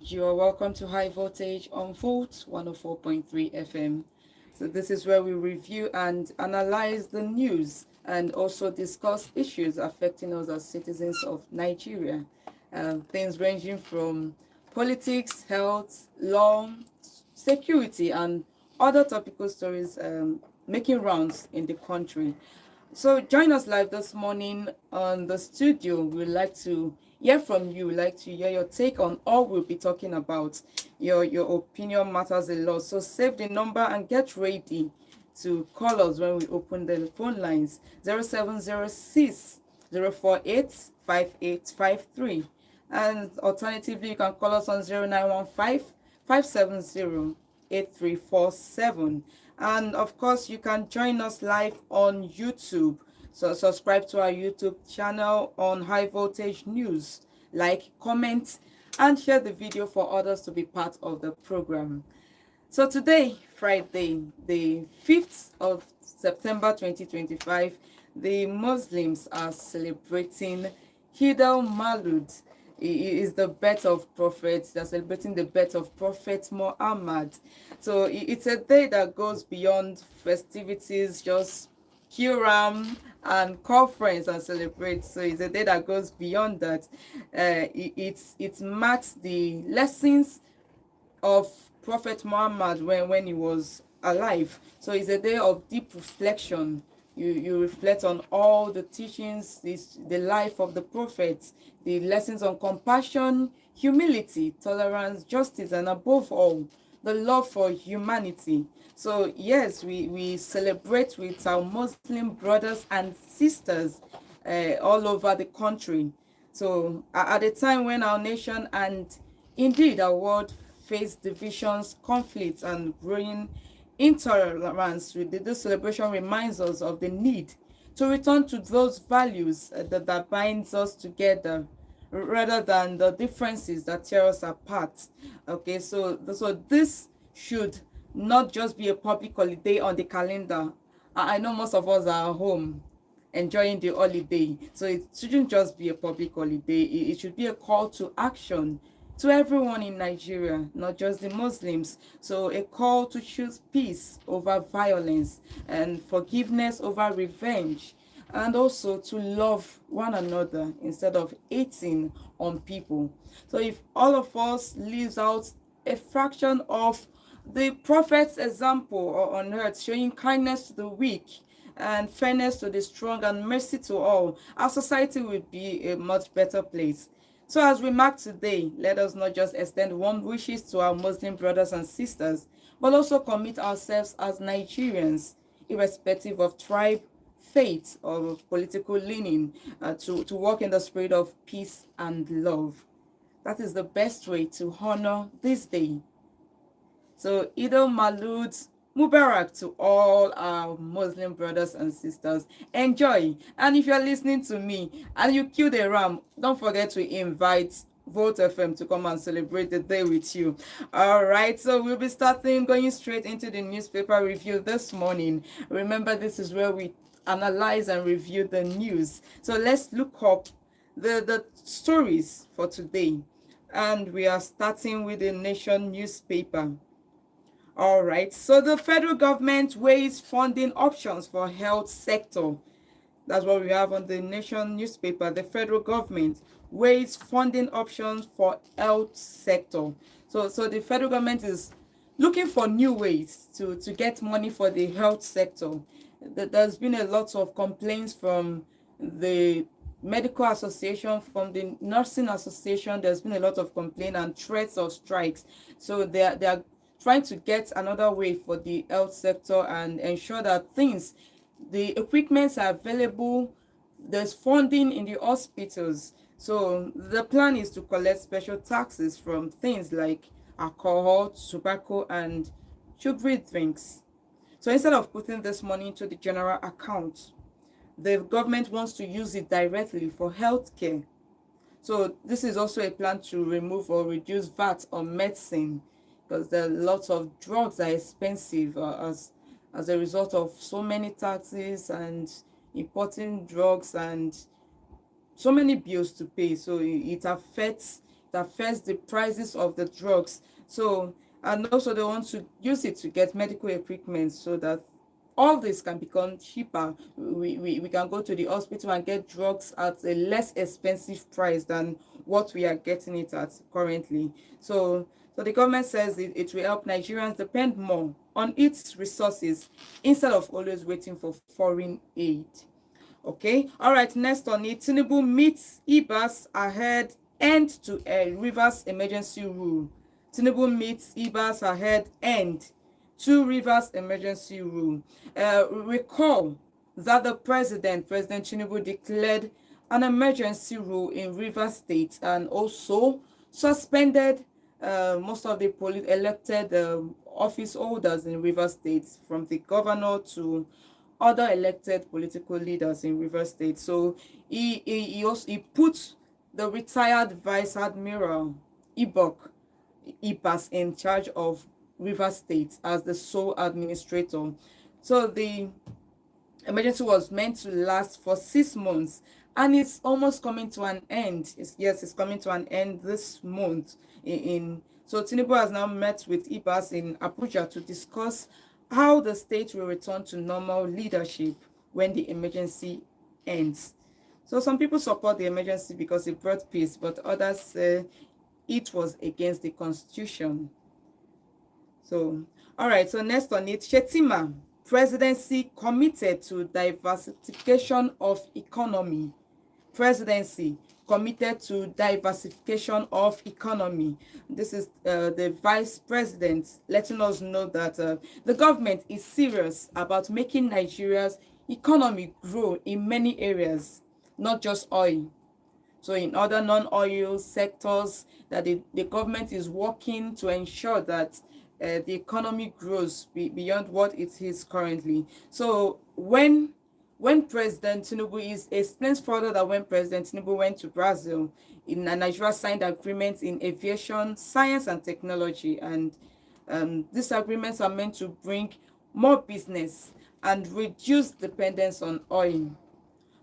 You are welcome to High Voltage on Volt 104.3 FM. So, this is where we review and analyze the news and also discuss issues affecting us as citizens of Nigeria. Things ranging from politics, health, law, security, and other topical stories making rounds in the country. So join us live this morning on the studio. We'd like to hear from you. We'd like to hear your take on all we'll be talking about. Your opinion matters a lot. So save the number and get ready to call us when we open the phone lines. 0706 048 5853. And alternatively, you can call us on 0915 570 8347. And of course, you can join us live on YouTube. So subscribe to our YouTube channel on High Voltage News. Like, comment, and share the video for others to be part of the program. So today, Friday, the 5th of September 2025, the Muslims are celebrating Eid al-Mawlud. It is the birth of prophets. They're celebrating the birth of Prophet Muhammad. So it's a day that goes beyond festivities, just Ram and call friends and celebrate. So it's a day that goes beyond that. It marks the lessons of Prophet Muhammad when he was alive. So it's a day of deep reflection. You reflect on all the teachings, the life of the prophets, the lessons on compassion, humility, tolerance, justice, and above all, the love for humanity. So yes, we celebrate with our Muslim brothers and sisters all over the country. So at a time when our nation and indeed our world face divisions, conflicts, and growing intolerance, this celebration reminds us of the need to return to those values that binds us together rather than the differences that tear us apart. Okay, so this should not just be a public holiday on the calendar. I know most of us are home enjoying the holiday, so it shouldn't just be a public holiday. It should be a call to action to everyone in Nigeria, not just the Muslims. So a call to choose peace over violence and forgiveness over revenge, and also to love one another instead of hating on people. So if all of us lives out a fraction of the prophet's example on earth, showing kindness to the weak and fairness to the strong and mercy to all, our society will be a much better place. So as we mark today, let us not just extend warm wishes to our Muslim brothers and sisters, but also commit ourselves as Nigerians, irrespective of tribe, faith, or political leaning, to walk in the spirit of peace and love. That is the best way to honor this day. So Eid al-Mawlud Mubarak to all our Muslim brothers and sisters. Enjoy. And if you're listening to me and you killed a ram, don't forget to invite Volt FM to come and celebrate the day with you. All right, so we'll be going straight into the newspaper review this morning. Remember, this is where we analyze and review the news. So let's look up the stories for today. And we are starting with the Nation newspaper. All right, so the federal government weighs funding options for health sector. That's what we have on the Nation newspaper. The federal government weighs funding options for health sector. So the federal government is looking for new ways to get money for the health sector. There's been a lot of complaints from the medical association, from the nursing association. There's been a lot of complaint and threats of strikes. So they are trying to get another way for the health sector and ensure that the equipments are available, there's funding in the hospitals. So the plan is to collect special taxes from things like alcohol, tobacco, and sugary drinks. So instead of putting this money into the general account, the government wants to use it directly for healthcare. So this is also a plan to remove or reduce VAT on medicine, because there are lots of drugs that are expensive as a result of so many taxes and importing drugs and so many bills to pay. So it affects affects the prices of the drugs. So, and also they want to use it to get medical equipment so that all this can become cheaper. We can go to the hospital and get drugs at a less expensive price than what we are getting it at currently. So the government says it will help Nigerians depend more on its resources instead of always waiting for foreign aid. Okay, all right, next on it, Tinubu meets Ibas ahead end to Rivers emergency rule. Tinubu meets Ibas ahead end to Rivers emergency rule. Recall that the President Tinubu, declared an emergency rule in Rivers State and also suspended most of the elected office holders in Rivers State, from the governor to other elected political leaders in Rivers State. So he put the retired Vice Admiral Ibas in charge of Rivers State as the sole administrator. So the emergency was meant to last for 6 months, and it's almost coming to an end. It's coming to an end this month. So Tinubu has now met with Ibas in Abuja to discuss how the state will return to normal leadership when the emergency ends. So some people support the emergency because it brought peace, but others say it was against the constitution. So, all right, so next on it, Shettima, presidency committed to diversification of economy. Presidency committed to diversification of economy. This is the vice president letting us know that the government is serious about making Nigeria's economy grow in many areas, not just oil. So in other non-oil sectors, that the government is working to ensure that the economy grows beyond what it is currently. So when President Tinubu explains further that when President Tinubu went to Brazil, Nigeria signed agreements in aviation, science, and technology, and these agreements are meant to bring more business and reduce dependence on oil.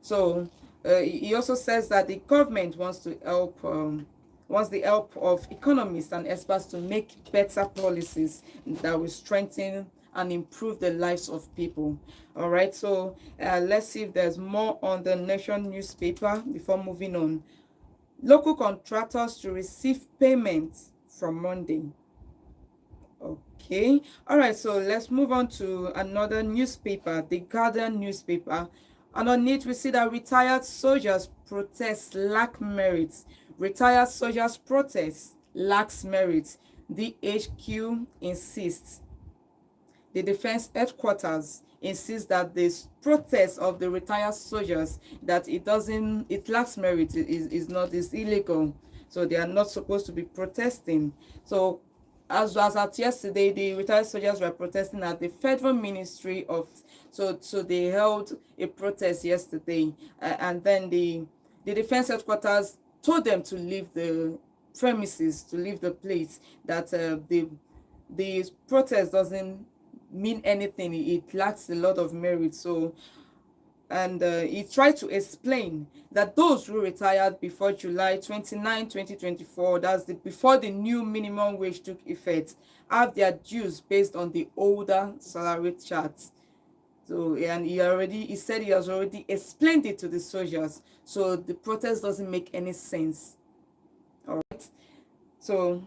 So he also says that the government wants the help of economists and experts to make better policies that will strengthen and improve the lives of people. All right, so let's see if there's more on the Nation newspaper before moving on. Local contractors to receive payments from Monday. Okay, all right, so let's move on to another newspaper, the Guardian newspaper. And on it, we see that retired soldiers protests lack merit. Retired soldiers protest lacks merit. The HQ insists. The defense headquarters insists that this protest of the retired soldiers, that it lacks merit, is illegal. So they are not supposed to be protesting. So as at yesterday, the retired soldiers were protesting at the Federal Ministry of, so they held a protest yesterday, and then the defense headquarters told them to leave the premises, to leave the place, that the protest doesn't mean anything, it lacks a lot of merit. So, and he tried to explain that those who retired before July 29, 2024, that's before the new minimum wage took effect, have their dues based on the older salary charts. So, and he said he has already explained it to the soldiers. So the protest doesn't make any sense. All right. So,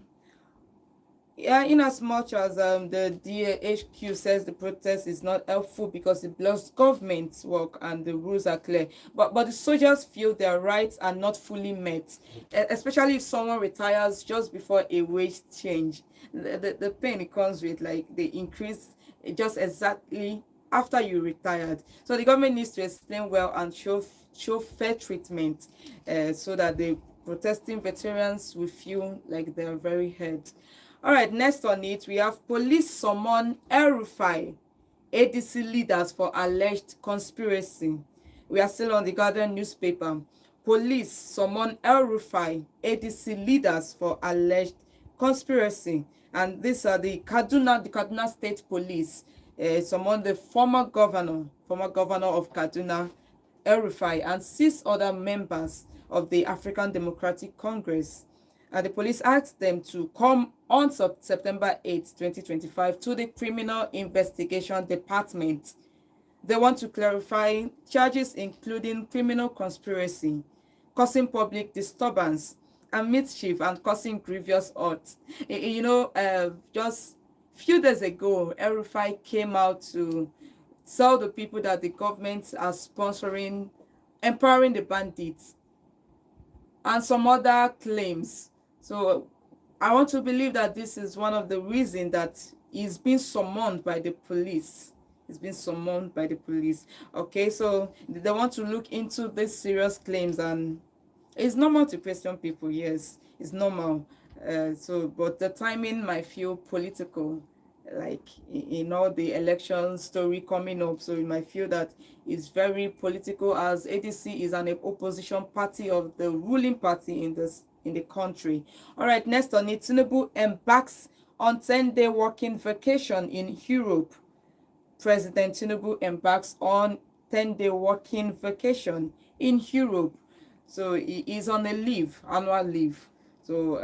yeah, in as much as the DHQ says the protest is not helpful because it blocks government's work and the rules are clear, but the soldiers feel their rights are not fully met, especially if someone retires just before a wage change. The pain it comes with, like the increase just exactly after you retired. So the government needs to explain well and show fair treatment, so that the protesting veterans will feel like they're very heard. All right, next on it, we have police summon El-Rufai ADC leaders for alleged conspiracy. We are still on the Guardian newspaper. Police summon El-Rufai ADC leaders for alleged conspiracy. And these are the Kaduna State Police summoned the former governor of Kaduna, El-Rufai, and 6 other members of the African Democratic Congress. The police asked them to come on September 8th, 2025 to the Criminal Investigation Department. They want to clarify charges including criminal conspiracy, causing public disturbance and mischief, and causing grievous hurt. Just few days ago, El-Rufai came out to tell the people that the government are sponsoring, empowering the bandits, and some other claims. So I want to believe that this is one of the reasons that he's been summoned by the police. He's been summoned by the police. Okay, so they want to look into these serious claims, and it's normal to question people. Yes, it's normal. But the timing might feel political, like in all the election story coming up. So you might feel that it's very political, as ADC is an opposition party of the ruling party in the country. All right, next on it, Tinubu embarks on 10-day working vacation in Europe. President Tinubu embarks on 10-day working vacation in Europe. So he is on a leave, annual leave. So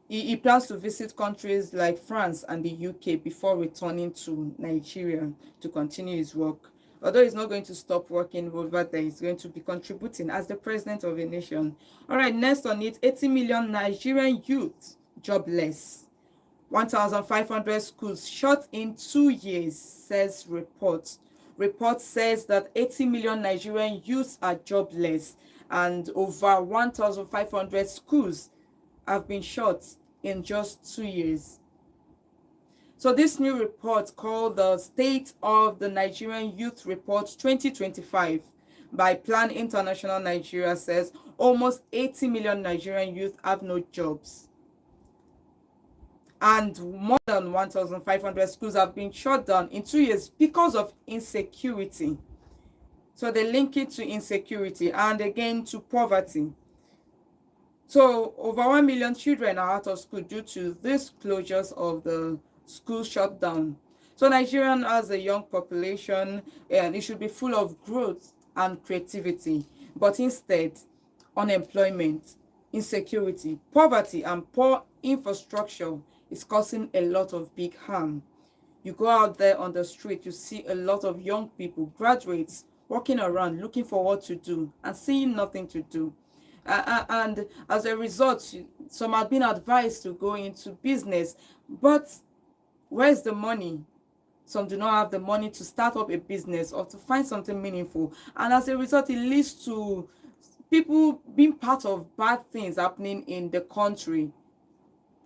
he plans to visit countries like France and the UK before returning to Nigeria to continue his work. Although he's not going to stop working over there, he's going to be contributing as the president of a nation. All right, next on it, 80 million Nigerian youth jobless. 1,500 schools shut in 2 years, says report. Report says that 80 million Nigerian youths are jobless, and over 1,500 schools have been shut in just 2 years. So this new report, called the State of the Nigerian Youth Report 2025 by Plan International Nigeria, says almost 80 million Nigerian youth have no jobs. And more than 1,500 schools have been shut down in 2 years because of insecurity. So they link it to insecurity and again to poverty. So over 1 million children are out of school due to these closures of the school shutdown. So Nigeria has a young population and it should be full of growth and creativity. But instead, unemployment, insecurity, poverty, and poor infrastructure is causing a lot of big harm. You go out there on the street, you see a lot of young people, graduates, walking around looking for what to do and seeing nothing to do. And as a result, some have been advised to go into business, but where's the money? Some do not have the money to start up a business or to find something meaningful. And as a result, it leads to people being part of bad things happening in the country.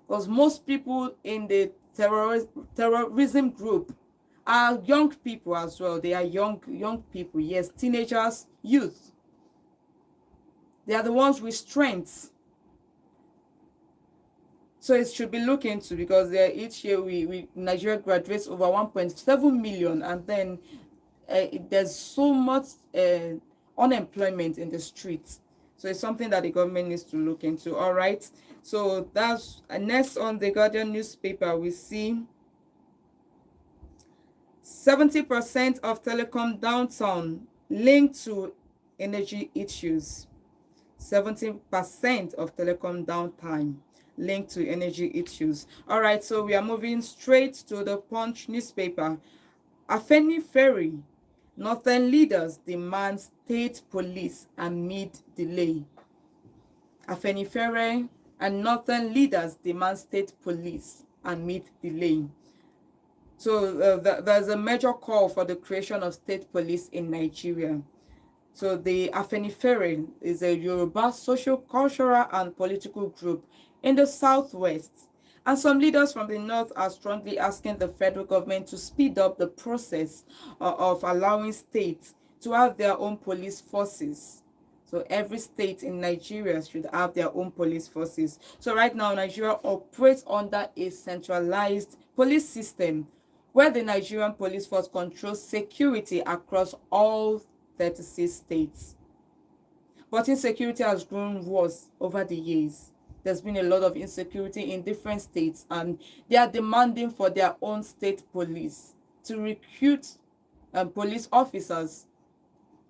Because most people in the terrorism group are young people as well. They are young people, yes, teenagers, youth. They are the ones with strength. So it should be looked into, because each year Nigeria graduates over 1.7 million, and then there's so much unemployment in the streets. So it's something that the government needs to look into. All right. So that's next on the Guardian newspaper. We see 70% of telecom downtown linked to energy issues. 70% of telecom downtime linked to energy issues. All right, so we are moving straight to the Punch newspaper. Afenifere, Northern leaders demand state police amid delay. Afenifere and Northern leaders demand state police amid delay. So there's a major call for the creation of state police in Nigeria. So the Afenifere is a Yoruba social, cultural, and political group in the southwest. And some leaders from the north are strongly asking the federal government to speed up the process of allowing states to have their own police forces. So every state in Nigeria should have their own police forces. So right now, Nigeria operates under a centralized police system where the Nigerian police force controls security across all 36 states. But insecurity has grown worse over the years. There's been a lot of insecurity in different states, and they are demanding for their own state police to recruit police officers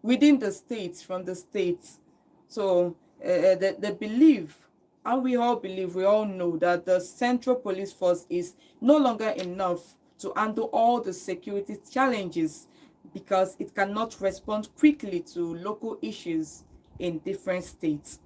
within the states, from the states. So they believe, and we all believe, we all know that the Central Police Force is no longer enough to handle all the security challenges because it cannot respond quickly to local issues in different states.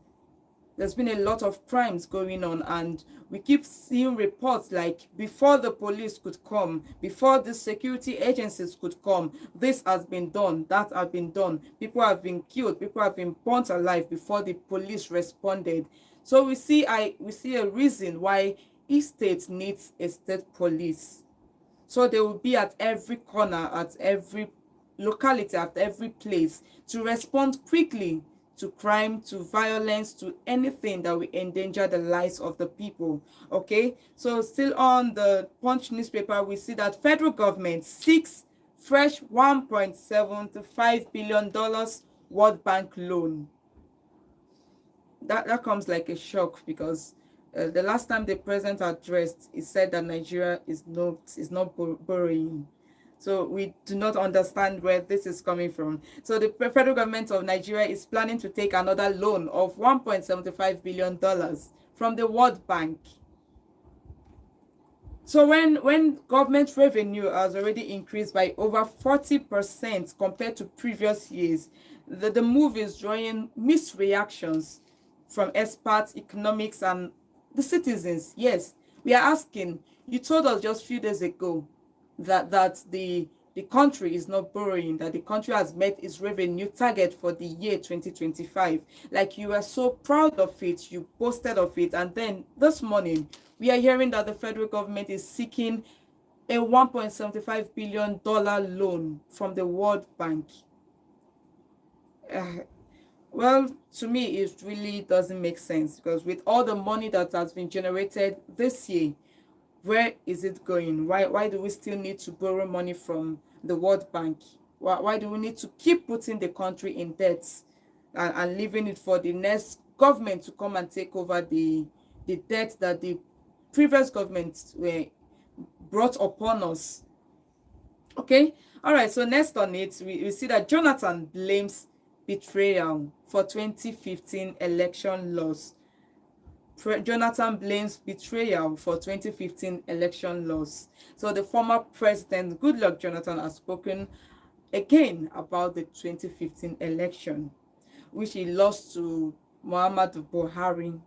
There's been a lot of crimes going on, and we keep seeing reports like before the police could come, before the security agencies could come, this has been done, that has been done, people have been killed, people have been burnt alive before the police responded. So we see a reason why each state needs a state police, so they will be at every corner, at every locality, at every place to respond quickly to crime, to violence, to anything that will endanger the lives of the people. Okay, so still on the Punch newspaper, we see that federal government seeks fresh $1.75 billion World Bank loan. That comes like a shock, because the last time the president addressed, he said that Nigeria is not borrowing. So we do not understand where this is coming from. So the federal government of Nigeria is planning to take another loan of $1.75 billion from the World Bank. So when government revenue has already increased by over 40% compared to previous years, the move is drawing mixed reactions from experts, economics, and the citizens. Yes, we are asking, you told us just a few days ago that the country is not borrowing, that the country has met its revenue target for the year 2025. Like, you were so proud of it, you boasted of it, and then this morning we are hearing that the federal government is seeking a $1.75 billion loan from the World Bank. Well, to me, it really doesn't make sense, because with all the money that has been generated this year, where is it going? Why do we still need to borrow money from the World Bank? Why do we need to keep putting the country in debt and leaving it for the next government to come and take over the debt that the previous governments were brought upon us? Okay, all right, so next on it, we see that Jonathan blames betrayal for 2015 election loss. Jonathan blames betrayal for 2015 election loss. So the former president, Goodluck Jonathan, has spoken again about the 2015 election, which he lost to Muhammadu Buhari.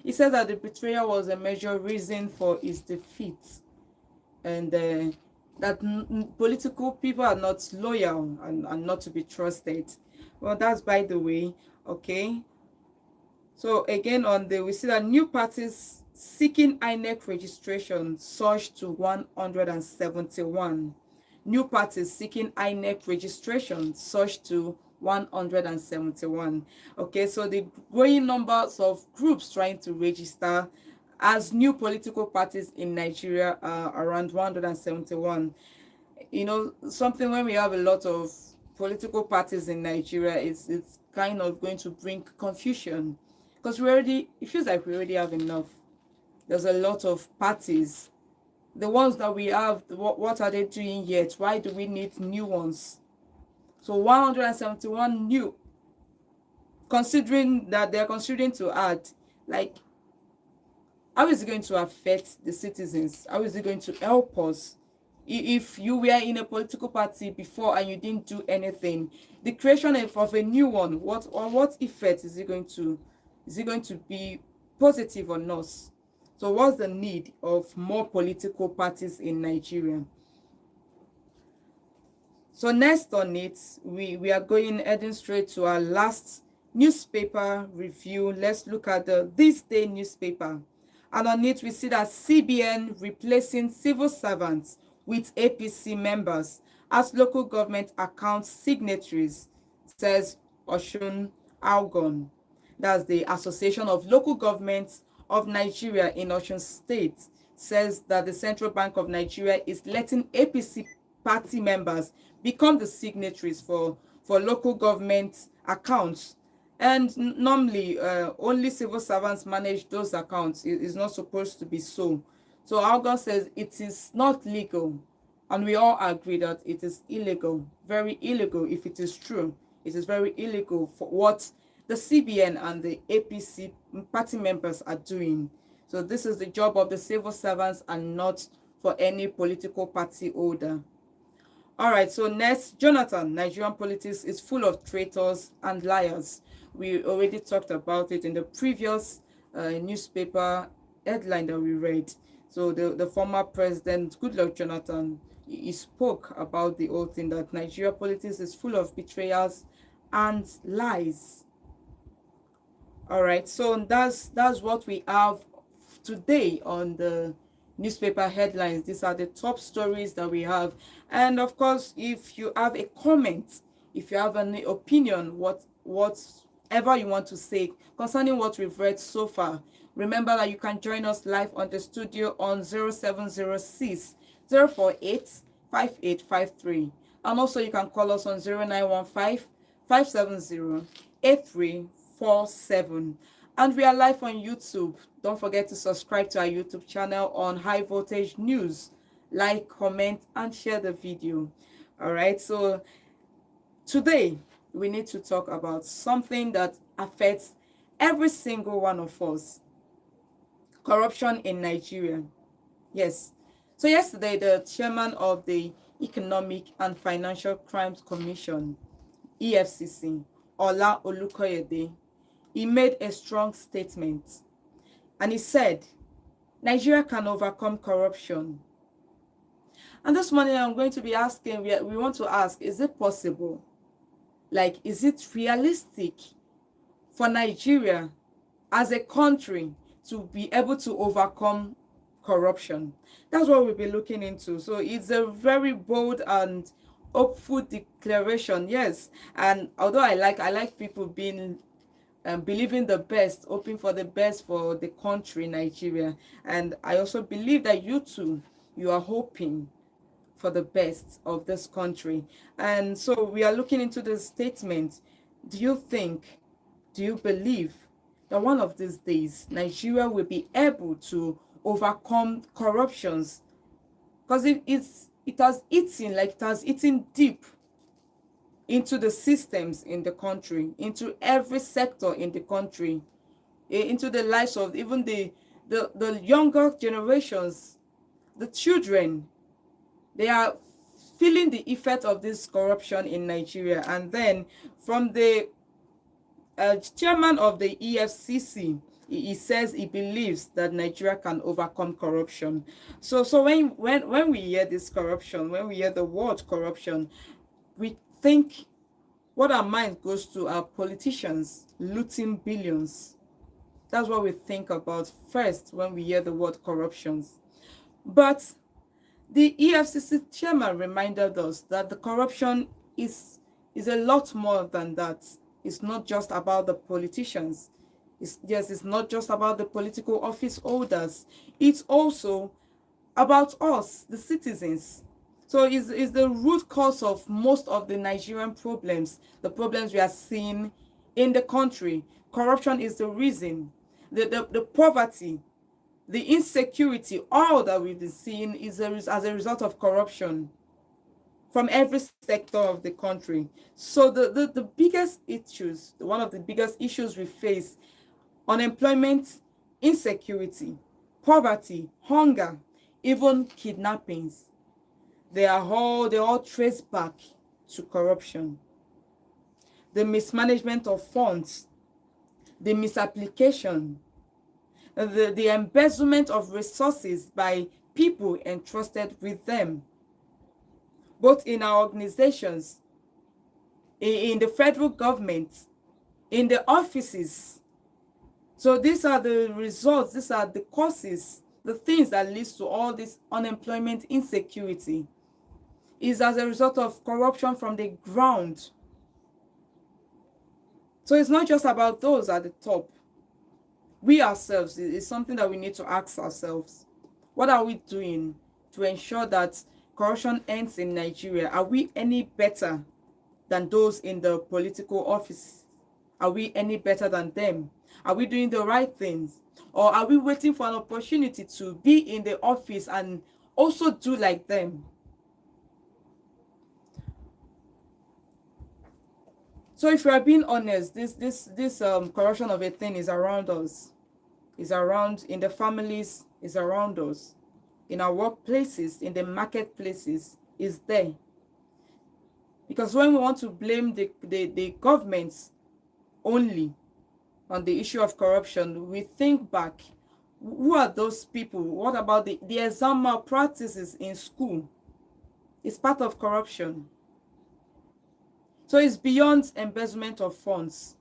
He said that the betrayal was a major reason for his defeat, and that political people are not loyal and not to be trusted. Well, that's by the way. Okay. So again, we see that new parties seeking INEC registration surged to 171. New parties seeking INEC registration surged to 171. Okay, so the growing numbers of groups trying to register as new political parties in Nigeria are around 171. You know, something, when we have a lot of political parties in Nigeria, it's kind of going to bring confusion, because it feels like we already have enough. There's a lot of parties. The ones that we have, what are they doing yet? Why do we need new ones? So 171 new, considering that they're considering to add, like, how is it going to affect the citizens? How is it going to help us? If you were in a political party before and you didn't do anything, the creation of a new one, what effect is it going to be, positive or not? So what's the need of more political parties in Nigeria? So next on it, we are heading straight to our last newspaper review. Let's look at the This Day newspaper. And on it, we see that CBN replacing civil servants with APC members as local government account signatories, says Oshun Algon. That's the Association of Local Governments of Nigeria in Osun State, says that the Central Bank of Nigeria is letting APC party members become the signatories for local government accounts. And normally, only civil servants manage those accounts. It is not supposed to be so. So Algon says it is not legal. And we all agree that it is illegal, very illegal if it is true. It is very illegal for what the CBN and the APC party members are doing. So this is the job of the civil servants and not for any political party holder. All right, so next, Jonathan, Nigerian politics is full of traitors and liars. We already talked about it in the previous newspaper headline that we read. So the former president, Goodluck Jonathan, he spoke about the whole thing that Nigeria politics is full of betrayals and lies. All right, so that's what we have today on the newspaper headlines. These are the top stories that we have. And of course, if you have a comment, if you have an opinion, whatever you want to say concerning what we've read so far, remember that you can join us live on the studio on 0706 048 5853. And also you can call us on 0915 570 8347. And we are live on YouTube. Don't forget to subscribe to our YouTube channel on High Voltage News. Like, comment, and share the video. All right, so today we need to talk about something that affects every single one of us. Corruption in Nigeria. Yes. So yesterday, the chairman of the Economic and Financial Crimes Commission, EFCC, Ola Olukoyede, he made a strong statement. And he said, Nigeria can overcome corruption. And this morning I'm going to be asking, we want to ask, is it possible? Like, is it realistic for Nigeria as a country to be able to overcome corruption? That's what we'll be looking into. So it's a very bold and hopeful declaration, yes. And although I like people being believing the best, hoping for the best for the country, Nigeria. And I also believe that you too, you are hoping for the best of this country. And so we are looking into this statement. Do you believe that one of these days, Nigeria will be able to overcome corruptions? Because it has eaten deep into the systems in the country, into every sector in the country, into the lives of even the younger generations, the children. They are feeling the effect of this corruption in Nigeria. And then from the chairman of the EFCC, he says he believes that Nigeria can overcome corruption. So when we hear this corruption, when we hear the word corruption, we think what our mind goes to are politicians looting billions. That's what we think about first when we hear the word corruptions. But the EFCC chairman reminded us that the corruption is a lot more than that. It's not just about the politicians. It's not just about the political office holders. It's also about us, the citizens. So it's the root cause of most of the Nigerian problems, the problems we are seeing in the country. Corruption is the reason. The poverty, the insecurity, all that we've been seeing is as a result of corruption from every sector of the country. So the biggest issues, one of the biggest issues we face, unemployment, insecurity, poverty, hunger, even kidnappings, they all trace back to corruption. The mismanagement of funds, the misapplication, the embezzlement of resources by people entrusted with them, both in our organizations, in the federal government, in the offices. So these are the results, these are the causes, the things that leads to all this unemployment, insecurity, is as a result of corruption from the ground. So it's not just about those at the top. We ourselves, is something that we need to ask ourselves. What are we doing to ensure that corruption ends in Nigeria? Are we any better than those in the political office? Are we any better than them? Are we doing the right things? Or are we waiting for an opportunity to be in the office and also do like them? So if you are being honest, this corruption of a thing is around us, is around in the families, is around us, in our workplaces, in the marketplaces, is there. Because when we want to blame the governments only on the issue of corruption, we think back. Who are those people? What about the exam malpractices in school? It's part of corruption. So it's beyond embezzlement of funds.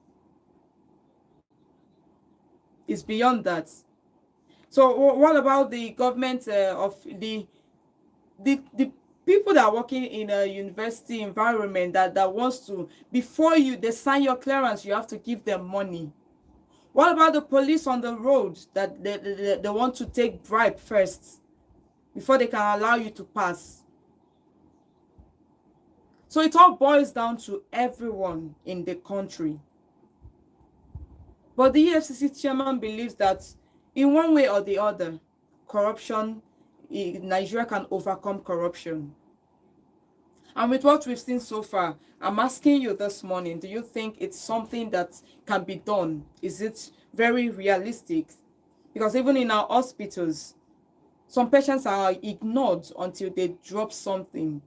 It's beyond that. So what about the government of the people that are working in a university environment that wants to, before they sign your clearance, you have to give them money? What about the police on the road that they want to take bribe first before they can allow you to pass? So it all boils down to everyone in the country. But the EFCC chairman believes that in one way or the other, Nigeria can overcome corruption. And with what we've seen so far, I'm asking you this morning, do you think it's something that can be done? Is it very realistic? Because even in our hospitals, some patients are ignored until they drop something.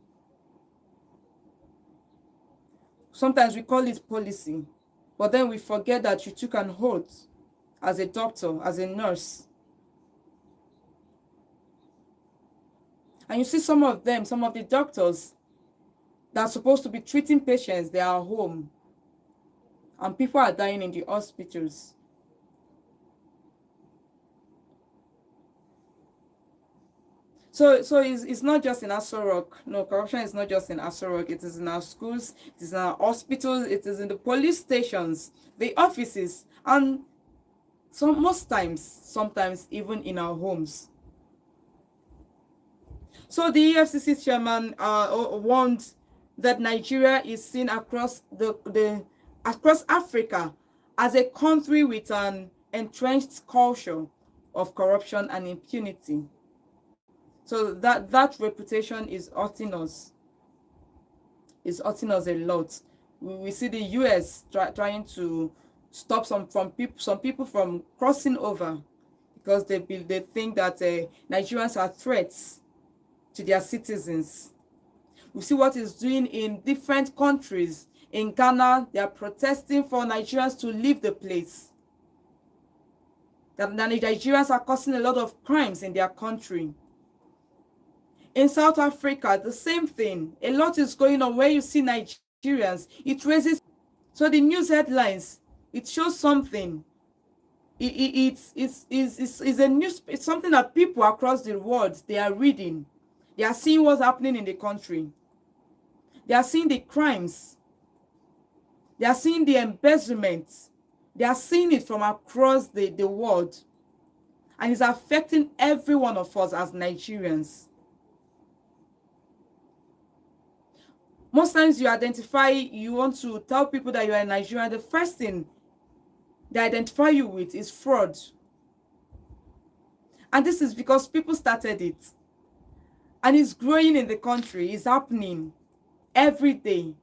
Sometimes we call it policy, but then we forget that you took an oath as a doctor, as a nurse. And you see some of the doctors that are supposed to be treating patients, they are home. And people are dying in the hospitals. So it's not just in Aso Rock. No, corruption is not just in Aso Rock. It is in our schools, it is in our hospitals, it is in the police stations, the offices, and sometimes even in our homes. So the EFCC chairman warned that Nigeria is seen across across Africa as a country with an entrenched culture of corruption and impunity. So that reputation is hurting us. It's hurting us a lot. We see the US trying to stop some people from crossing over because they think that Nigerians are threats to their citizens. We see what it's doing in different countries. In Ghana, they are protesting for Nigerians to leave the place. That the Nigerians are causing a lot of crimes in their country. In South Africa, the same thing. A lot is going on where you see Nigerians. It raises. So the news headlines, it shows something. It's a news. It's something that people across the world, they are reading. They are seeing what's happening in the country. They are seeing the crimes. They are seeing the embezzlement. They are seeing it from across the world. And it's affecting every one of us as Nigerians. Most times you want to tell people that you are Nigerian, the first thing they identify you with is fraud. And this is because people started it. And it's growing in the country. It's happening every day.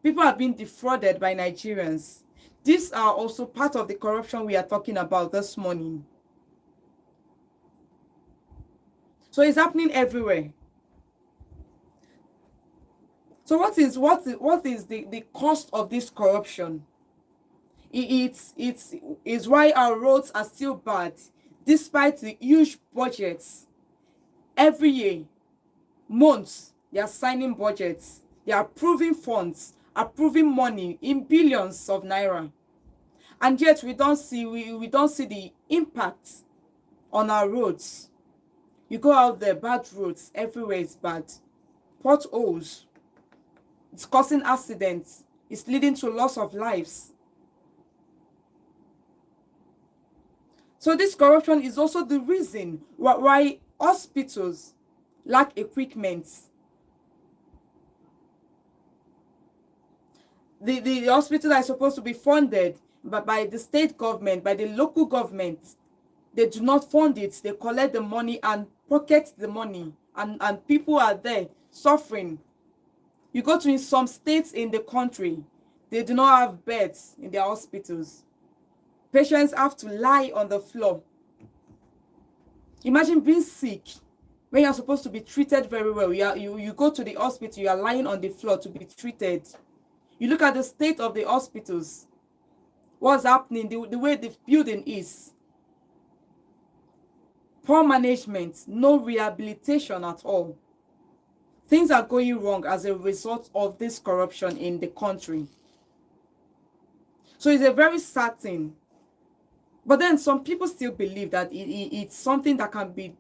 People are being defrauded by Nigerians. These are also part of the corruption we are talking about this morning. So it's happening everywhere. So what is the cost of this corruption? It's why our roads are still bad, despite the huge budgets. Every year, months, they are signing budgets. They are approving funds, approving money in billions of naira. And yet we don't see the impact on our roads. You go out there, bad roads, everywhere is bad. Potholes. It's causing accidents. It's leading to loss of lives. So this corruption is also the reason why hospitals lack equipment. The hospitals are supposed to be funded by the state government, by the local government. They do not fund it. They collect the money and pocket the money. And people are there suffering. You go to some states in the country, They do not have beds in their hospitals. Patients have to lie on the floor. Imagine being sick when you're supposed to be treated very well. You go to the hospital, you are lying on the floor to be treated. You look at the state of the hospitals, what's happening, the way the building is. Poor management, no rehabilitation at all. Things are going wrong as a result of this corruption in the country. So it's a very sad thing. But then some people still believe that it's something that can be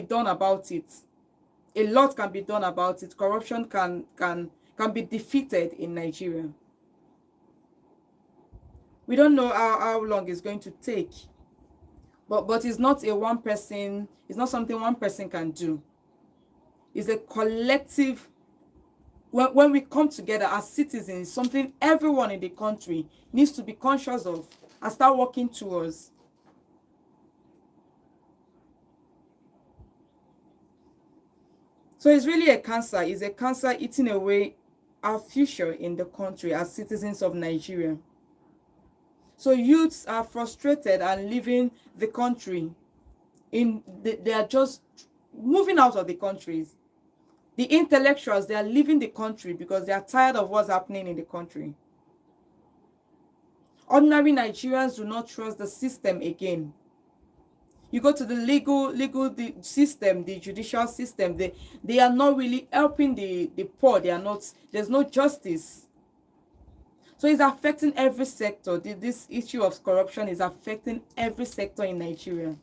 done about it. A lot can be done about it. Corruption can be defeated in Nigeria. We don't know how long it's going to take. But it's not it's not something one person can do. It's a collective. When we come together as citizens, something everyone in the country needs to be conscious of and start working towards. So it's really a cancer. It's a cancer eating away our future in the country as citizens of Nigeria. So youths are frustrated and leaving the country. They are just moving out of the countries. The intellectuals, they are leaving the country because they are tired of what's happening in the country. Ordinary Nigerians do not trust the system again. You go to the legal system, the judicial system, they are not really helping the poor. There's no justice. So it's affecting every sector. This issue of corruption is affecting every sector in Nigeria.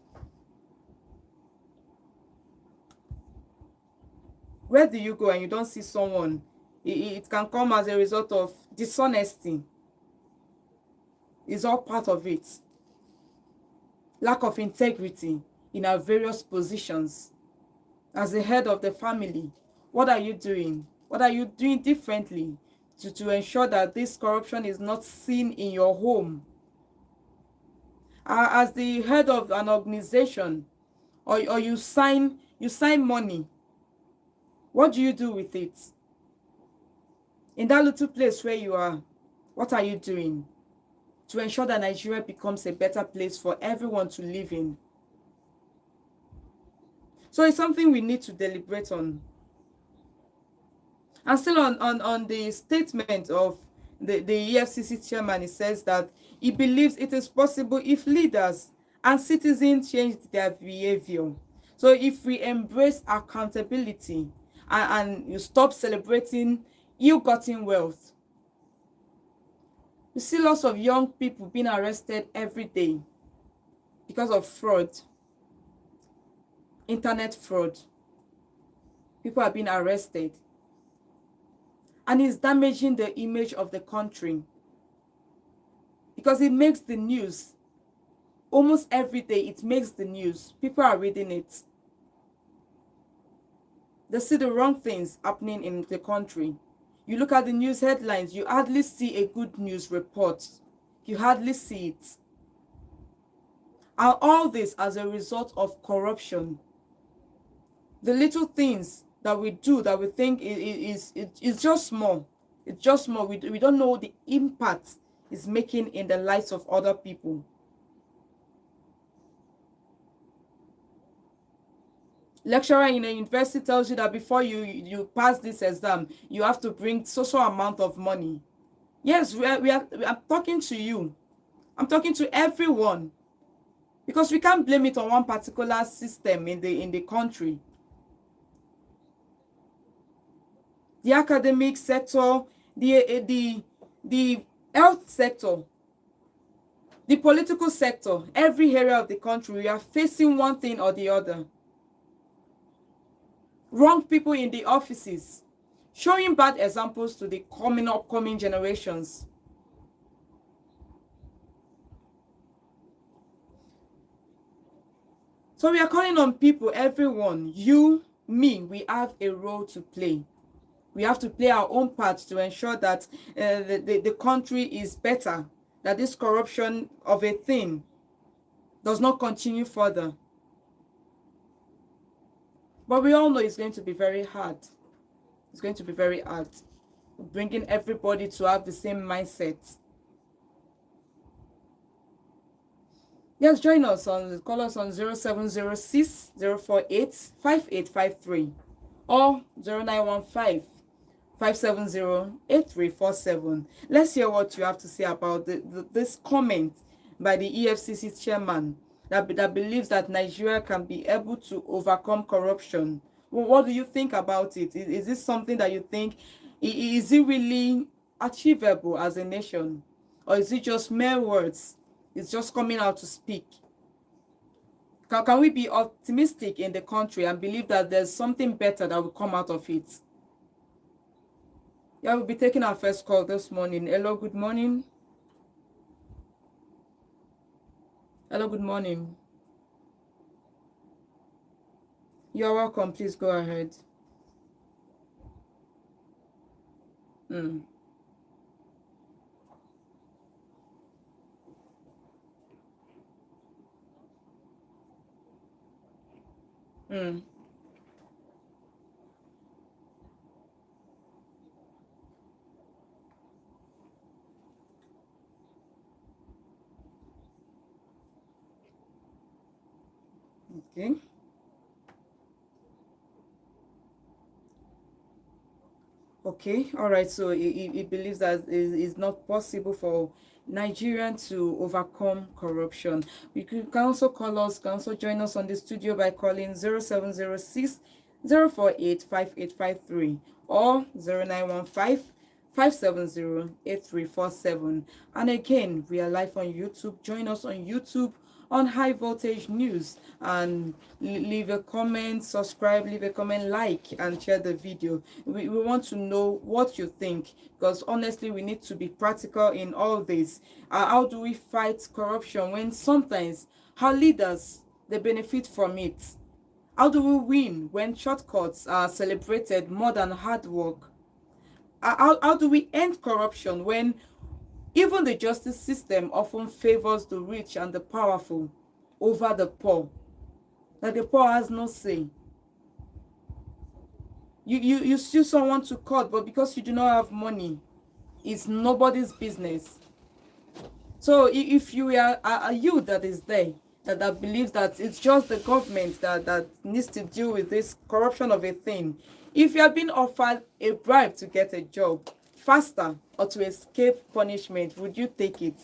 Where do you go and you don't see someone? It can come as a result of dishonesty. It's all part of it. Lack of integrity in our various positions. As the head of the family, what are you doing? What are you doing differently to ensure that this corruption is not seen in your home? As the head of an organization, or you sign money, what do you do with it? In that little place where you are, what are you doing to ensure that Nigeria becomes a better place for everyone to live in? So it's something we need to deliberate on. And still on the statement of the EFCC chairman, he says that he believes it is possible if leaders and citizens change their behavior. So if we embrace accountability and you stop celebrating ill-gotten wealth. We see lots of young people being arrested every day because of fraud, internet fraud. People are being arrested. And it's damaging the image of the country because it makes the news. Almost every day it makes the news. People are reading it. They see the wrong things happening in the country. You look at the news headlines, you hardly see a good news report. You hardly see it. And all this as a result of corruption. The little things that we do that we think is just small. It's just small. We don't know the impact it's making in the lives of other people. Lecturer in a university tells you that before you pass this exam, you have to bring so amount of money. Yes, I'm talking to you. I'm talking to everyone. Because we can't blame it on one particular system in the country. The academic sector, the health sector, the political sector, every area of the country, we are facing one thing or the other. Wrong people in the offices, showing bad examples to the upcoming generations. So we are calling on people, everyone, you, me, we have a role to play. We have to play our own part to ensure that the country is better, that this corruption of a thing does not continue further. But we all know it's going to be very hard. It's going to be very hard. bringing everybody to have the same mindset. Yes, join us call us on 0706 048 5853 or 0915 570 8347. Let's hear what you have to say about this comment by the EFCC chairman that believes that Nigeria can be able to overcome corruption. Well, what do you think about it? Is this something that you think, is it really achievable as a nation? Or is it just mere words? It's just coming out to speak. Can we be optimistic in the country and believe that there's something better that will come out of it? Yeah, we'll be taking our first call this morning. Hello, good morning. Hello, good morning. You're welcome. Please go ahead. Mm. Mm. Okay. Okay, all right. So he believes that it's not possible for Nigerian to overcome corruption. You can also call us, can also join us on the studio by calling 0706 048 5853 or 0915 570 8347. And again, we are live on YouTube. Join us on YouTube on High Voltage News and leave a comment, subscribe, leave a comment, like, and share the video. We want to know what you think, because honestly, we need to be practical in all this. How do we fight corruption when sometimes our leaders, they benefit from it? How do we win when shortcuts are celebrated more than hard work? How do we end corruption when even the justice system often favors the rich and the powerful over the poor? That the poor has no say. You sue someone to court, but because you do not have money, it's nobody's business. So if you are a youth that is there, that believes that it's just the government that needs to deal with this corruption of a thing, if you have been offered a bribe to get a job faster or to escape punishment, would you take it?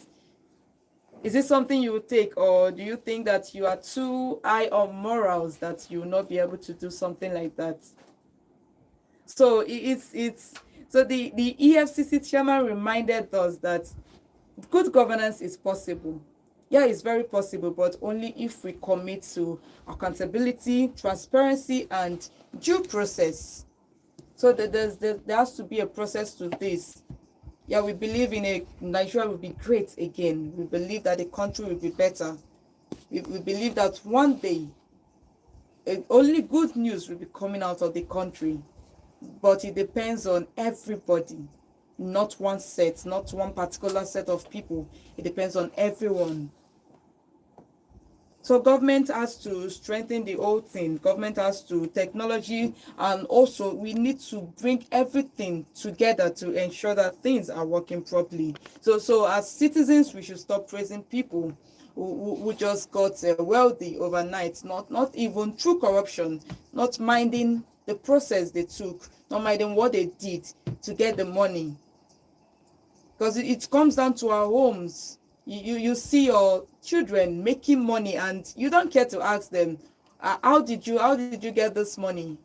Is it something you would take, or do you think that you are too high on morals that you will not be able to do something like that? So so the EFCC chairman reminded us that good governance is possible. Yeah, it's very possible, but only if we commit to accountability, transparency, and due process. So there has to be a process to this. Yeah, we believe in a Nigeria will be great again. We believe that the country will be better. We believe that one day, only good news will be coming out of the country. But it depends on everybody, not one set, not one particular set of people. It depends on everyone. So government has to strengthen the whole thing. Government has to technology, and also we need to bring everything together to ensure that things are working properly. So as citizens, we should stop praising people who just got wealthy overnight, not even through corruption, not minding the process they took, not minding what they did to get the money. Because it comes down to our homes. You see your children making money and you don't care to ask them, how did you get this money?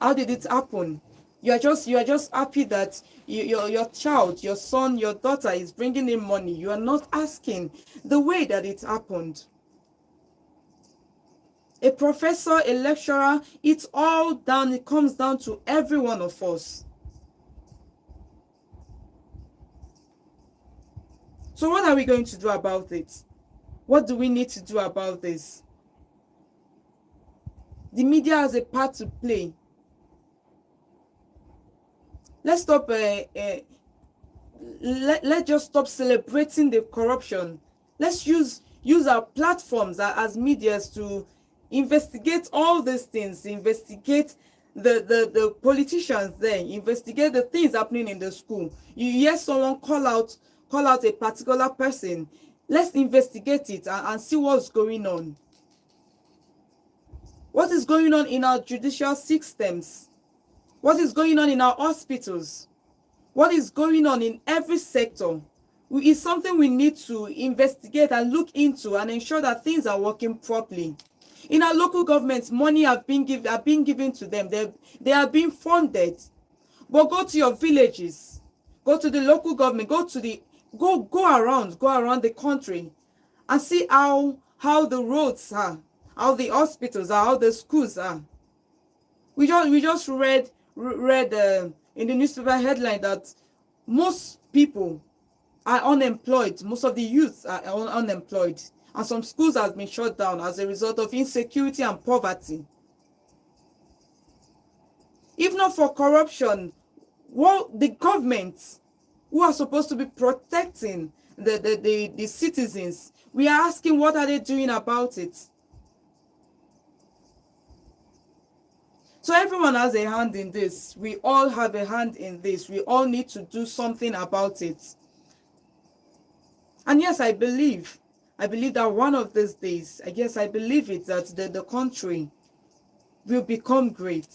How did it happen? You are just happy that your child, your son, your daughter is bringing in money. You are not asking the way that it happened. A professor, a lecturer, it comes down to every one of us. So what are we going to do about it? What do we need to do about this? The media has a part to play. Let's stop. Let's just stop celebrating the corruption. Let's use our platforms as medias to investigate all these things. Investigate the politicians there, investigate the things happening in the school. You hear someone call out a particular person. Let's investigate it and see what's going on. What is going on in our judicial systems? What is going on in our hospitals? What is going on in every sector? It's something we need to investigate and look into and ensure that things are working properly. In our local governments, money have been given to them. They are being funded. But go to your villages, go to the local government, go around the country and see how the roads are, how the hospitals are, how the schools are. We just read in the newspaper headline that most people are unemployed. Most of the youth are unemployed. And some schools have been shut down as a result of insecurity and poverty. If not for corruption, what the government, who are supposed to be protecting the citizens, we are asking, what are they doing about it? So everyone has a hand in this. We all have a hand in this. We all need to do something about it. And yes, I believe that one of these days, I believe it, that the country will become great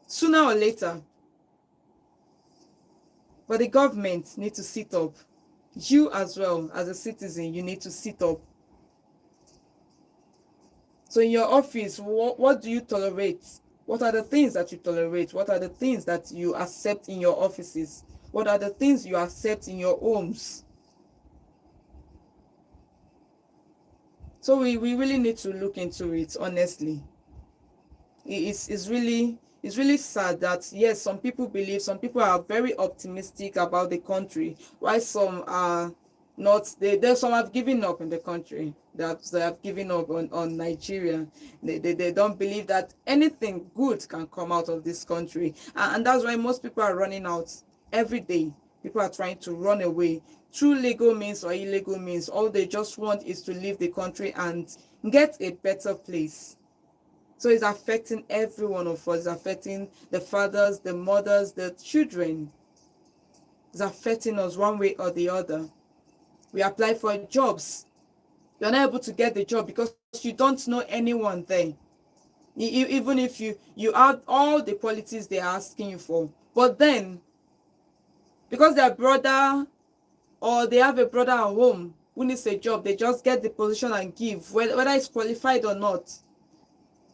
sooner or later. But the government need to sit up. You as well, as a citizen, you need to sit up. So in your office, what do you tolerate? What are the things that you tolerate? What are the things that you accept in your offices? What are the things you accept in your homes? So we really need to look into it, honestly. It's really sad that, yes, some people are very optimistic about the country, while some are not. Some have given up in the country. They have given up on Nigeria. They don't believe that anything good can come out of this country. And that's why most people are running out every day. People are trying to run away through legal means or illegal means. All they just want is to leave the country and get a better place. So it's affecting every one of us. It's affecting the fathers, the mothers, the children. It's affecting us one way or the other. We apply for jobs. You're not able to get the job because you don't know anyone there. Even if you have all the qualities they're asking you for. But then, because their brother or they have a brother at home who needs a job, they just get the position and give, whether it's qualified or not.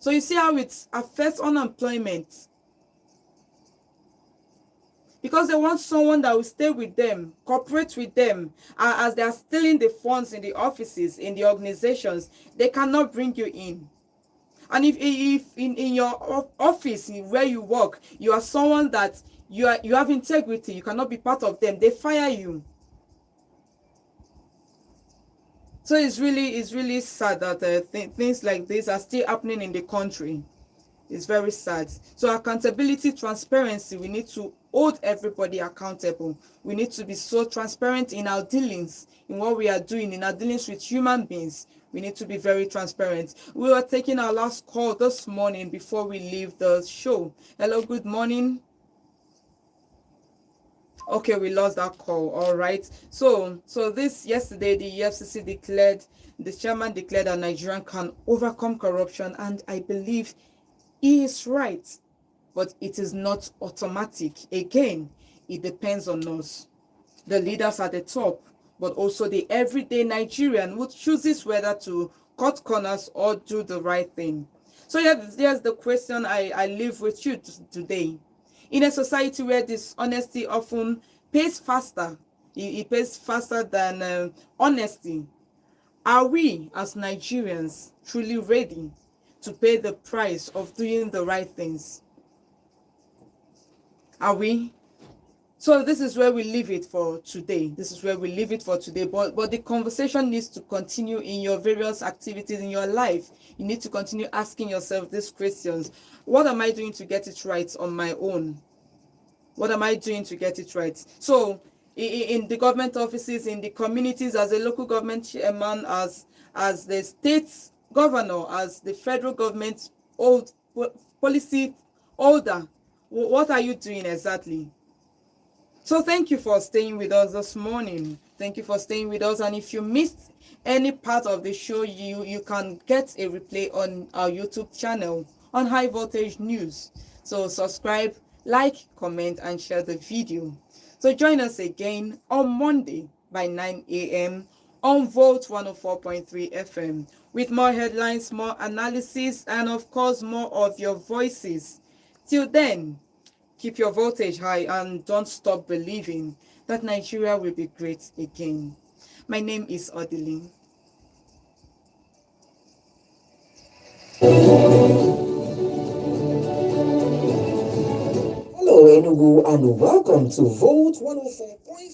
So you see how it affects unemployment. Because they want someone that will stay with them, cooperate with them. As they are stealing the funds in the offices, in the organizations, they cannot bring you in. And if in your office, where you work, you are someone that you have integrity, you cannot be part of them, they fire you. So it's really sad that things like this are still happening in the country. It's very sad. So accountability, transparency, we need to hold everybody accountable. We need to be so transparent in our dealings, in what we are doing, in our dealings with human beings. We need to be very transparent. We were taking our last call this morning before we leave the show. Hello, good morning. Okay, we lost that call. All right. So this yesterday, the the chairman declared that Nigerian can overcome corruption, and I believe he is right, but it is not automatic. Again, it depends on us, the leaders at the top, but also the everyday Nigerian who chooses whether to cut corners or do the right thing. So here's the question I leave with you today. In a society where dishonesty often pays faster, it pays faster than honesty, are we as Nigerians truly ready to pay the price of doing the right things? Are we? So this is where we leave it for today. But the conversation needs to continue in your various activities in your life. You need to continue asking yourself these questions. What am I doing to get it right on my own? What am I doing to get it right? So in the government offices, in the communities, as a local government chairman, as the state governor, as the federal government policy older, what are you doing exactly? So thank you for staying with us this morning. Thank you for staying with us. And if you missed any part of the show, you can get a replay on our YouTube channel on High Voltage News. So subscribe, like, comment, and share the video. So join us again on Monday by 9 a.m. on Volt 104.3 FM with more headlines, more analysis, and of course, more of your voices. Till then, keep your voltage high and don't stop believing that Nigeria will be great again. My name is Odili. Hello, Enugu, and welcome to Volt 104.5.